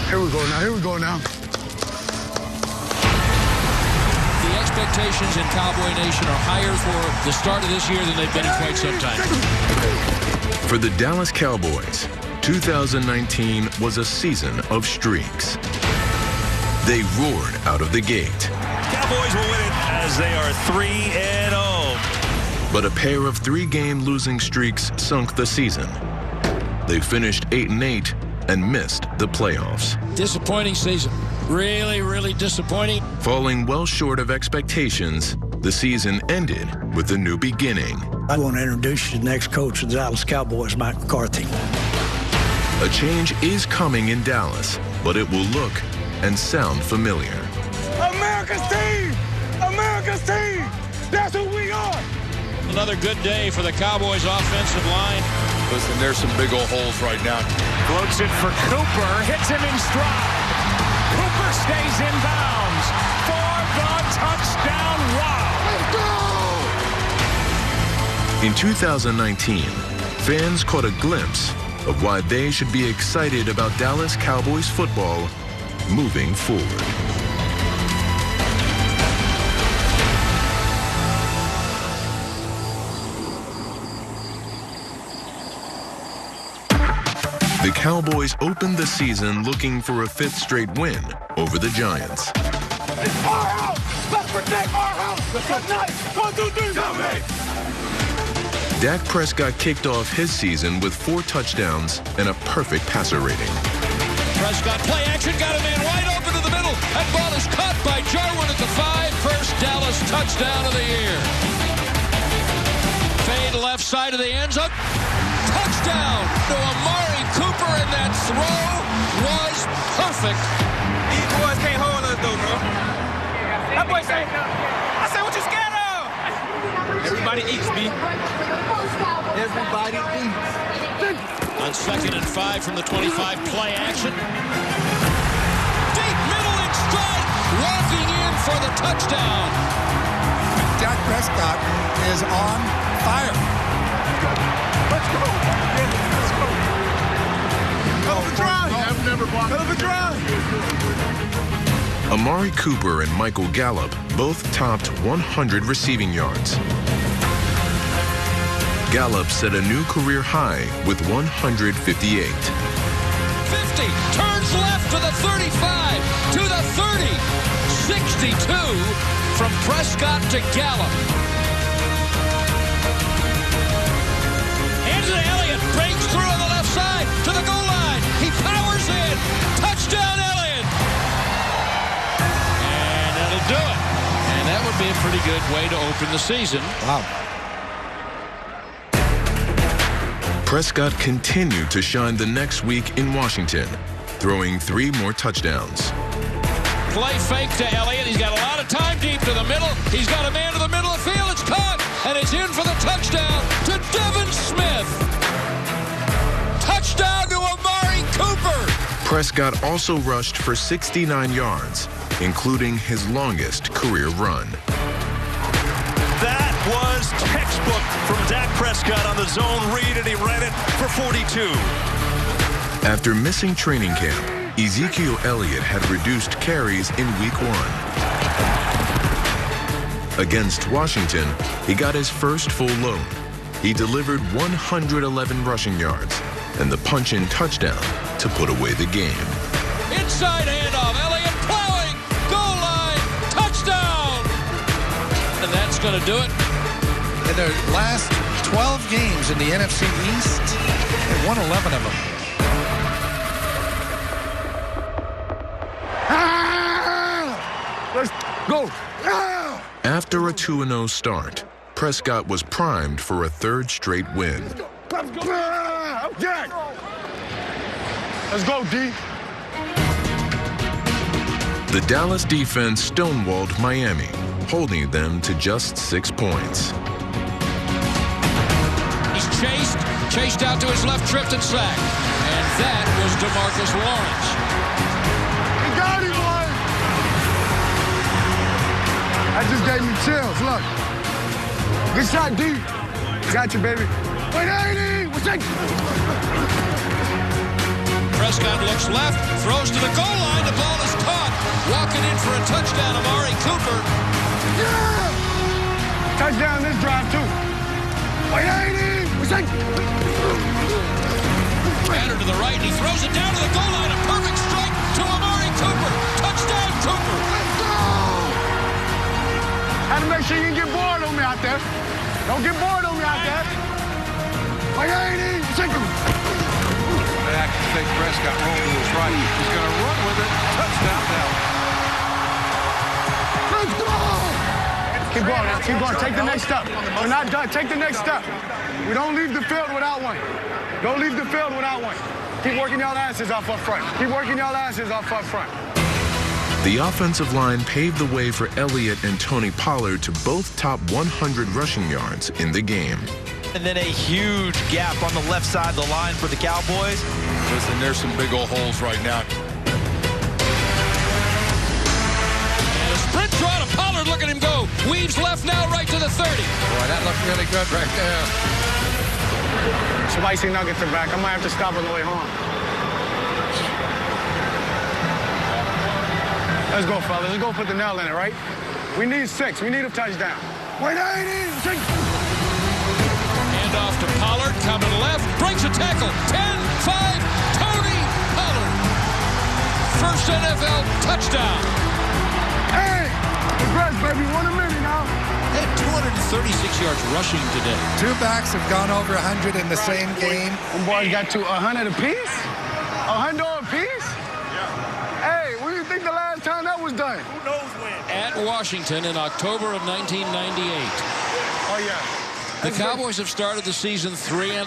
Here we go now. Here we go now. The expectations in Cowboy Nation are higher for the start of this year than they've been in quite some time. For the Dallas Cowboys, 2019 was a season of streaks. They roared out of the gate. Cowboys will win it as they are 3-0. But a pair of three-game losing streaks sunk the season. They finished 8-8 and missed the playoffs. Disappointing season. Really, really disappointing. Falling well short of expectations, the season ended with a new beginning. I want to introduce you to the next coach of the Dallas Cowboys, Mike McCarthy. A change is coming in Dallas, but it will look and sound familiar. America's team! America's team! That's who we are! Another good day for the Cowboys offensive line. Listen, there's some big old holes right now. Floats it for Cooper, hits him in stride. Cooper stays in bounds for the touchdown. Wow! Let's go! In 2019, fans caught a glimpse of why they should be excited about Dallas Cowboys football moving forward. The Cowboys opened the season looking for a fifth straight win over the Giants. It's our house! Let's protect our house! Let's nice! 1, 2, 3, Dak Prescott kicked off his season with 4 touchdowns and a perfect passer rating. Prescott play action, got a man right open to the middle. That ball is caught by Jarwin at the 5. First Dallas touchdown of the year. Fade left side of the end zone. Touchdown to Amari Cooper, and that throw was perfect. These boys can't hold us though, bro. That boy say, I said, what you scared of? Everybody eats, B. Everybody eats. On 2nd and 5 from the 25, play action. Deep middle and strike, walking in for the touchdown. Dak Prescott is on fire. Let's go. Let's go. Hell of a drive. Hell of a drive. Amari Cooper and Michael Gallup both topped 100 receiving yards. Gallup set a new career high with 158. 50, turns left to the 35, to the 30, 62 from Prescott to Gallup. Hands to Elliott, breaks through on the left side to the goal line. He powers in, touchdown Elliott. And that'll do it. And that would be a pretty good way to open the season. Wow. Prescott continued to shine the next week in Washington, throwing 3 more touchdowns. Play fake to Elliott. He's got a lot of time deep to the middle. He's got a man to the middle of the field. It's caught, and it's in for the touchdown to Devin Smith. Touchdown to Amari Cooper. Prescott also rushed for 69 yards, including his longest career run. That was textbook from Dak Prescott on the zone read, and he ran it for 42. After missing training camp, Ezekiel Elliott had reduced carries in week 1. Against Washington, he got his first full load. He delivered 111 rushing yards and the punch-in touchdown to put away the game. Inside handoff, Elliott plowing, goal line, touchdown! And that's going to do it. In their last 12 games in the NFC East, they won 11 of them. Let's go. After a 2-0 start, Prescott was primed for a 3rd straight win. Jack. Let's go, D. The Dallas defense stonewalled Miami, holding them to just 6 points. He's chased out to his left, tripped and sacked. And that was DeMarcus Lawrence. You got him, boy. That just gave me chills. Look. Good shot, D. Got you, baby. Wait, 80. What's that? Prescott looks left, throws to the goal line. The ball is caught. Walking in for a touchdown, Amari Cooper. Yeah! Touchdown this drive, too. Batter to the right, and he throws it down to the goal line. A perfect strike to Amari Cooper. Touchdown, Cooper. Let's go! Had to make sure you didn't get bored on me out there. Don't get bored on me out there. Back to take Prescott home to his right. He's going to run with it. Touchdown now. Let's go! Keep going, keep going. Take the next step. We're not done. Take the next step. We don't leave the field without one. Don't leave the field without one. Keep working y'all asses off up front. Keep working y'all asses off up front. The offensive line paved the way for Elliott and Tony Pollard to both top 100 rushing yards in the game. And then a huge gap on the left side of the line for the Cowboys. Listen, there's some big old holes right now. And a sprint draw to Pollard. Look at him go. Weaves left now right to the 30. Boy, that looked really good right there. Spicy nuggets are back. I might have to stop on the way home. Let's go, fellas. Let's go put the nail in it, right? We need 6. We need a touchdown. Wait, I need 6. Off to Pollard, coming left, breaks a tackle, 10-5, Tony Pollard. First NFL touchdown. Hey, congrats, baby, 1 a minute now. They had 236 yards rushing today. 2 backs have gone over 100 in the same game. Them boys got to 100 apiece? 100 apiece? Hey, what do you think the last time that was done? Who knows when? At Washington in October of 1998. Oh, yeah. The Cowboys have started the season 3-0.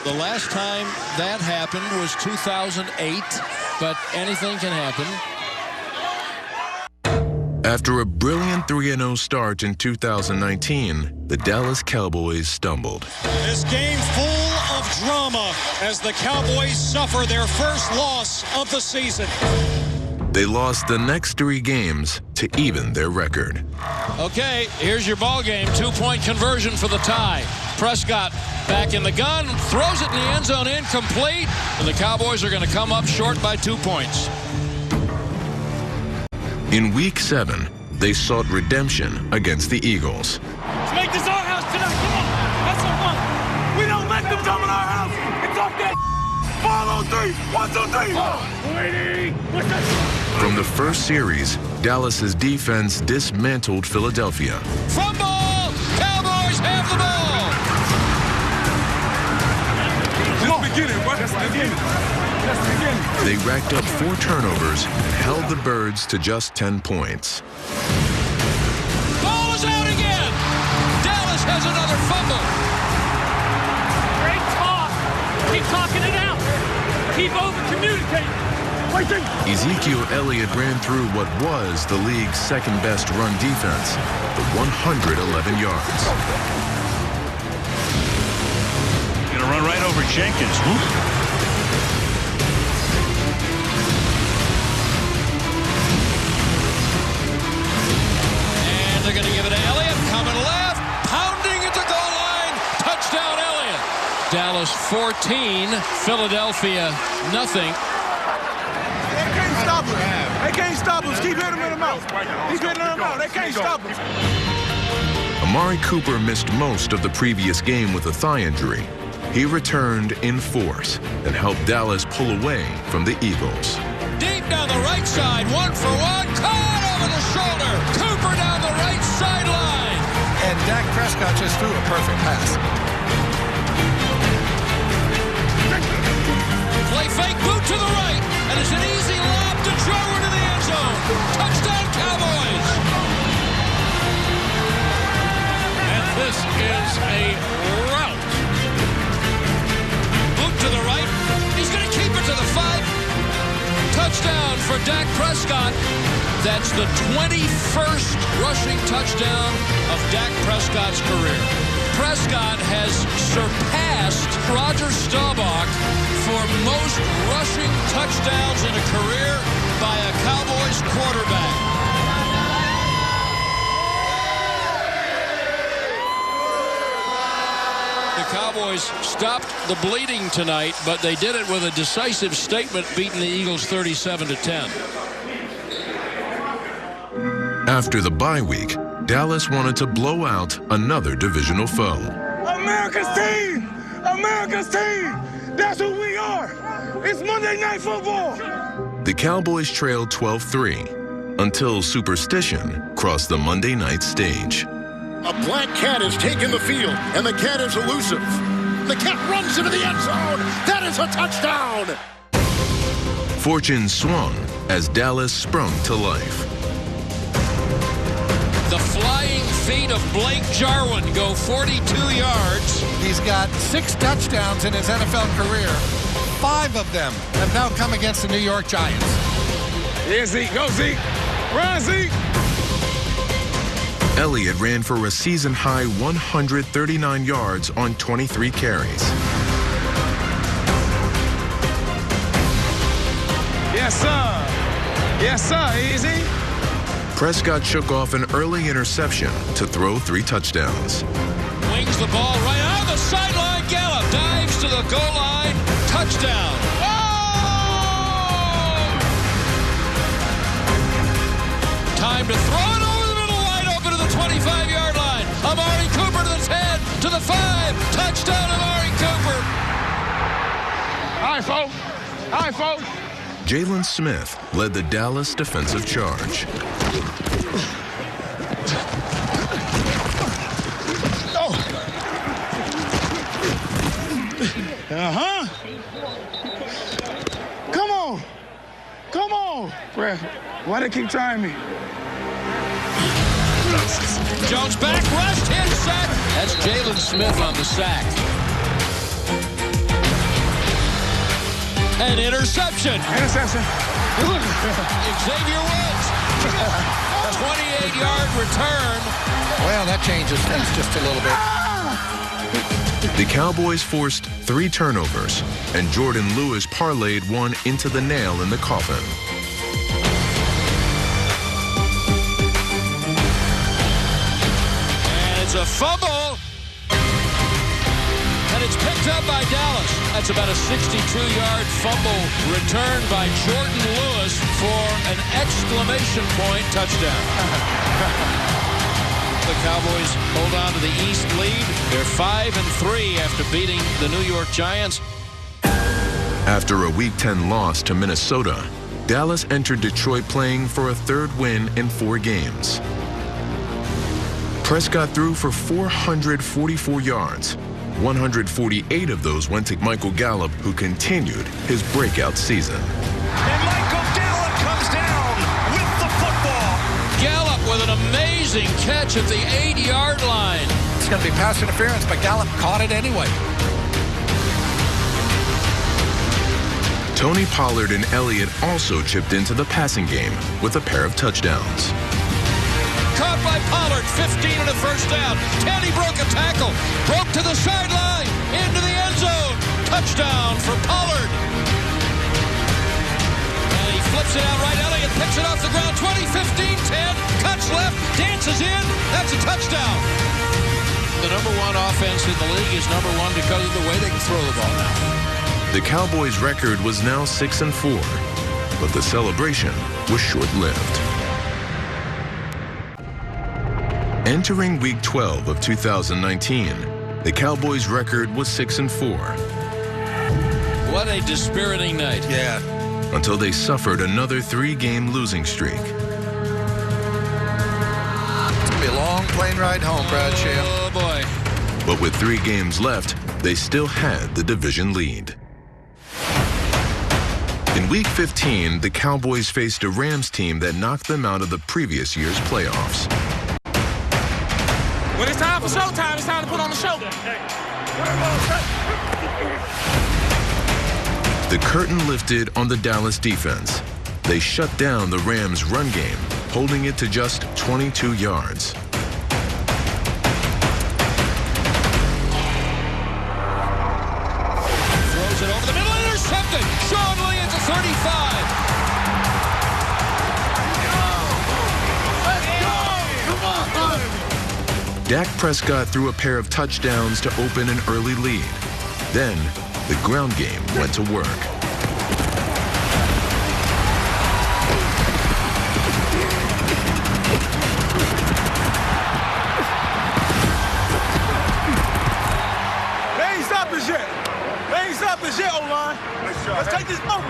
The last time that happened was 2008, but anything can happen. After a brilliant 3-0 start in 2019, the Dallas Cowboys stumbled. This game full of drama as the Cowboys suffer their first loss of the season. They lost the next 3 games to even their record. Okay, here's your ball game. 2-point conversion for the tie. Prescott back in the gun, throws it in the end zone, incomplete. And the Cowboys are going to come up short by 2 points. In Week 7, they sought redemption against the Eagles. Let's make this our house tonight. Come on. That's the one. We don't let them come in our house. It's off that. Ball on 3. 1, 2, 3. Waiting. What's that? From the first series, Dallas's defense dismantled Philadelphia. Fumble! Cowboys have the ball! Just beginning. What? Just beginning. They racked up 4 turnovers and held the Birds to just 10 points. Ball is out again! Dallas has another fumble. Great talk. Keep talking it out. Keep over-communicating. Ezekiel Elliott ran through what was the league's second-best run defense, the 111 yards. Gonna run right over Jenkins. And they're going to give it to Elliott, coming left, pounding at the goal line. Touchdown, Elliott. Dallas 14, Philadelphia nothing. They can't stop us. Keep hitting them in the mouth. Keep hitting them in the mouth. They can't stop us. Amari Cooper missed most of the previous game with a thigh injury. He returned in force and helped Dallas pull away from the Eagles. Deep down the right side, 1-for-1, caught over the shoulder. Cooper down the right sideline. And Dak Prescott just threw a perfect pass. Play fake, boot to the right, and it's an easy lob to Joe into the end zone. Touchdown, Cowboys. And this is a rout. Boot to the right. He's going to keep it to the 5. Touchdown for Dak Prescott. That's the 21st rushing touchdown of Dak Prescott's career. Prescott has surpassed Roger Staubach for most rushing touchdowns in a career by a Cowboys quarterback. The Cowboys stopped the bleeding tonight, but they did it with a decisive statement, beating the Eagles 37-10. After the bye week, Dallas wanted to blow out another divisional foe. America's team! America's team! That's who we are! It's Monday Night Football! The Cowboys trailed 12-3 until superstition crossed the Monday night stage. A black cat has taken the field, and the cat is elusive. The cat runs into the end zone. That is a touchdown! Fortune swung as Dallas sprung to life. The flying feet of Blake Jarwin go 42 yards. He's got 6 touchdowns in his NFL career. 5 of them have now come against the New York Giants. Yeah, Zeke. Go, Zeke. Run, Zeke. Elliott ran for a season-high 139 yards on 23 carries. Yes, sir. Yes, sir. Easy. Prescott shook off an early interception to throw 3 touchdowns. Wings the ball right on the sideline. Gallup dives to the goal line. Touchdown. Oh! Time to throw it over the middle, wide open to the 25-yard line. Amari Cooper to the 10, to the 5. Touchdown, Amari Cooper. All right, folks. All right, folks. Jalen Smith led the Dallas defensive charge. Uh-huh. Come on. Come on. Why they keep trying me? Jones back, rushed, hit, sack. That's Jalen Smith on the sack. An interception. Interception. Xavier Woods. 28-yard return. Well, that changes things just a little bit. The Cowboys forced 3 turnovers, and Jordan Lewis parlayed one into the nail in the coffin. And it's a fumble. And it's picked up by Dallas. That's about a 62-yard fumble returned by Jordan Lewis for an exclamation point touchdown. The Cowboys hold on to the East lead. They're 5-3 after beating the New York Giants. After a Week 10 loss to Minnesota, Dallas entered Detroit playing for a 3rd win in 4 games. Prescott threw for 444 yards. 148 of those went to Michael Gallup, who continued his breakout season. And Michael Gallup comes down with the football. Gallup with an amazing catch at the 8-yard line. It's going to be pass interference, but Gallup caught it anyway. Tony Pollard and Elliott also chipped into the passing game with a pair of touchdowns. Caught by Pollard, 15 and a first down. Teddy broke a tackle, broke to the sideline, into the end zone. Touchdown for Pollard. And he flips it out right. Elliott picks it off the ground. 20, 15, 10, cuts left, dances in. That's a touchdown. The number 1 offense in the league is number 1 because of the way they can throw the ball now. The Cowboys' record was now 6-4, but the celebration was short-lived. Entering Week 12 of 2019, the Cowboys' record was 6-4. What a dispiriting night. Yeah. Until they suffered another 3-game losing streak. It's going to be a long plane ride home, Brad Shale. Oh, boy. But with 3 games left, they still had the division lead. In Week 15, the Cowboys faced a Rams team that knocked them out of the previous year's playoffs. When it's time for showtime, it's time to put on the show. The curtain lifted on the Dallas defense. They shut down the Rams' run game, holding it to just 22 yards. Throws it over the middle, intercepted. Sean Williams at 35. Dak Prescott threw a pair of touchdowns to open an early lead. Then, the ground game went to work. They ain't stopped us yet. They ain't stopped us yet, O-line. Let's take this over.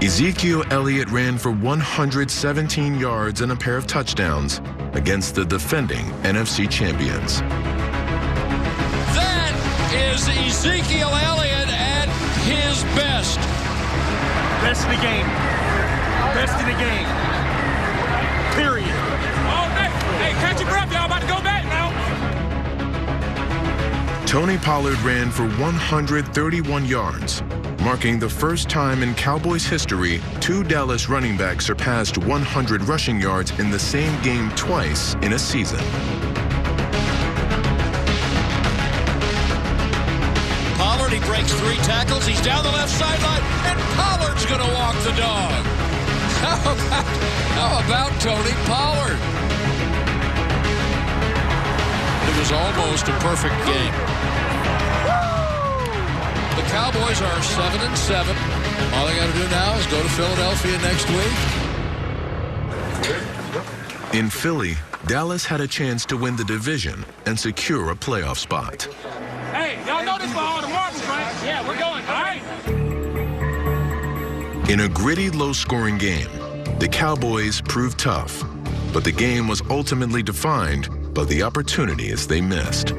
Ezekiel Elliott ran for 117 yards and a pair of touchdowns against the defending NFC champions. That is Ezekiel Elliott at his best. Best in the game. Best in the game. Period. Oh, hey, catch your breath, y'all. About to go back now. Tony Pollard ran for 131 yards, marking the first time in Cowboys history 2 Dallas running backs surpassed 100 rushing yards in the same game twice in a season. Pollard, he breaks 3 tackles. He's down the left sideline, and Pollard's going to walk the dog. How about Tony Pollard? It was almost a perfect game. The Cowboys are 7-7. All they got to do now is go to Philadelphia next week. In Philly, Dallas had a chance to win the division and secure a playoff spot. Hey, y'all know this for all the marbles, right? Yeah, we're going, all right? In a gritty, low-scoring game, the Cowboys proved tough, but the game was ultimately defined by the opportunities they missed.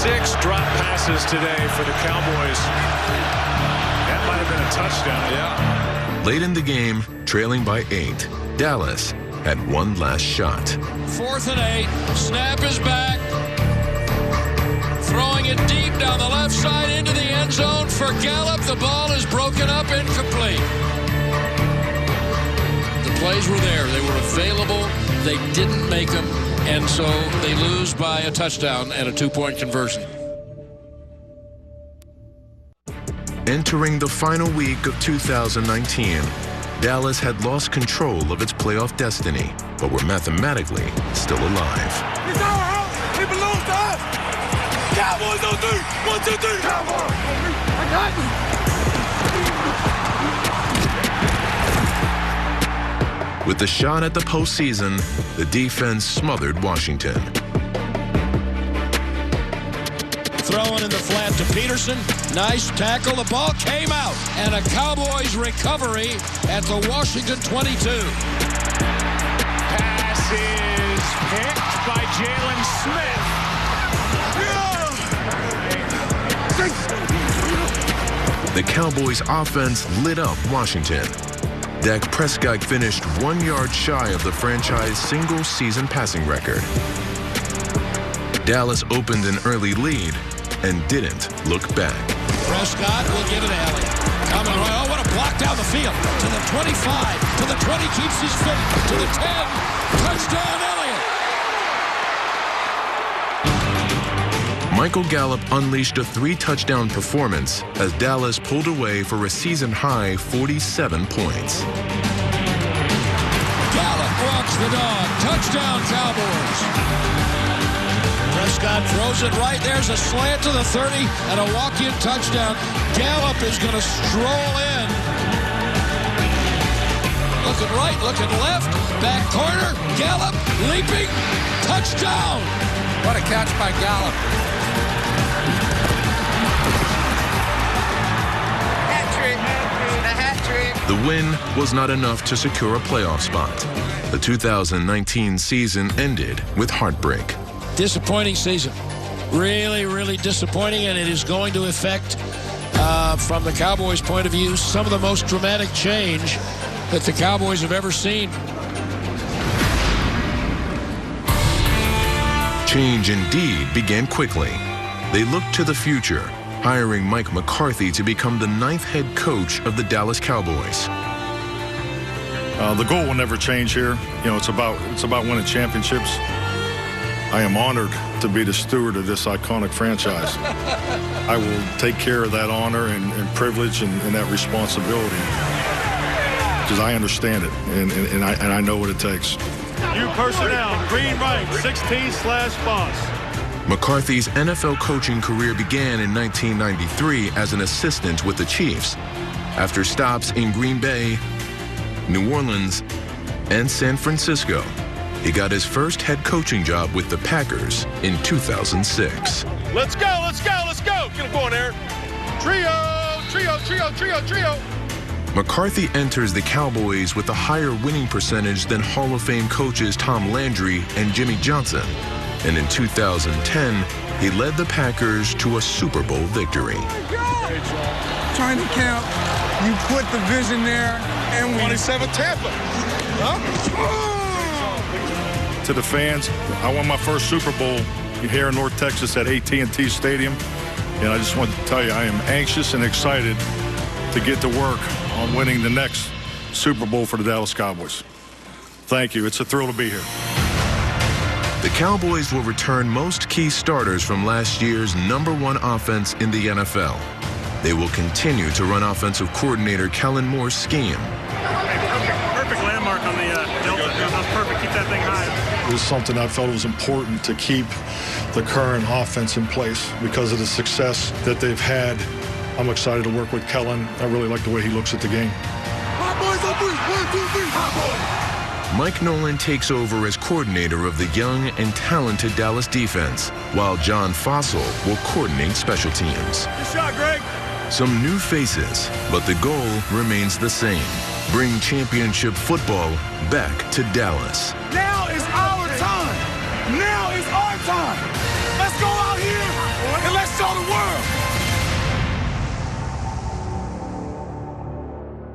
6 drop passes today for the Cowboys. That might have been a touchdown. Yeah. Late in the game, trailing by 8, Dallas had one last shot. 4th and 8. Snap is back. Throwing it deep down the left side into the end zone for Gallup. The ball is broken up, incomplete. The plays were there. They were available. They didn't make them, and so they lose by a touchdown and a 2-point conversion. Entering the final week of 2019, Dallas had lost control of its playoff destiny, but were mathematically still alive. It's our house. It belongs to us. Cowboys on 3. 1, 2, 3. Cowboys. I got you. With the shot at the postseason, the defense smothered Washington. Throwing in the flat to Peterson. Nice tackle. The ball came out. And a Cowboys recovery at the Washington 22. Pass is picked by Jalen Smith. The Cowboys' offense lit up Washington. Dak Prescott finished 1 yard shy of the franchise single-season passing record. Dallas opened an early lead and didn't look back. Prescott will give it to Elliott. Coming, oh, what a block down the field. To the 25, to the 20, keeps his feet. To the 10, touchdown Elliott. Michael Gallup unleashed a 3-touchdown performance as Dallas pulled away for a season-high 47 points. Gallup walks the dog. Touchdown, Cowboys. Prescott throws it right. There's a slant to the 30 and a walk-in touchdown. Gallup is going to stroll in. Looking right, looking left. Back corner. Gallup leaping. Touchdown. What a catch by Gallup. The win was not enough to secure a playoff spot. The 2019 season ended with heartbreak. Disappointing season. Really, really disappointing, and it is going to affect, from the Cowboys' point of view, some of the most dramatic change that the Cowboys have ever seen. Change indeed began quickly. They looked to the future, hiring Mike McCarthy to become the 9th head coach of the Dallas Cowboys. The goal will never change here. You know, it's about winning championships. I am honored to be the steward of this iconic franchise. I will take care of that honor and privilege and that responsibility because I understand it and I know what it takes. New personnel, green right, 16/boss. McCarthy's NFL coaching career began in 1993 as an assistant with the Chiefs. After stops in Green Bay, New Orleans, and San Francisco, he got his first head coaching job with the Packers in 2006. Let's go, let's go, let's go. Get him going, Aaron. Trio. McCarthy enters the Cowboys with a higher winning percentage than Hall of Fame coaches Tom Landry and Jimmy Johnson. And in 2010, he led the Packers to a Super Bowl victory. Training camp, you put the vision there, and 27 Tampa. Huh? To the fans, I won my first Super Bowl here in North Texas at AT&T Stadium. And I just want to tell you, I am anxious and excited to get to work on winning the next Super Bowl for the Dallas Cowboys. Thank you. It's a thrill to be here. The Cowboys will return most key starters from last year's #1 offense in the NFL. They will continue to run offensive coordinator Kellen Moore's scheme. Perfect landmark on the Delta. That was perfect. Keep that thing high. It was something I felt was important to keep the current offense in place because of the success that they've had. I'm excited to work with Kellen. I really like the way he looks at the game. Hot boys on 3, 1, 2, 3, hot boys. Mike Nolan takes over as coordinator of the young and talented Dallas defense, while John Fossil will coordinate special teams. Good shot, Greg. Some new faces, but the goal remains the same. Bring championship football back to Dallas. Now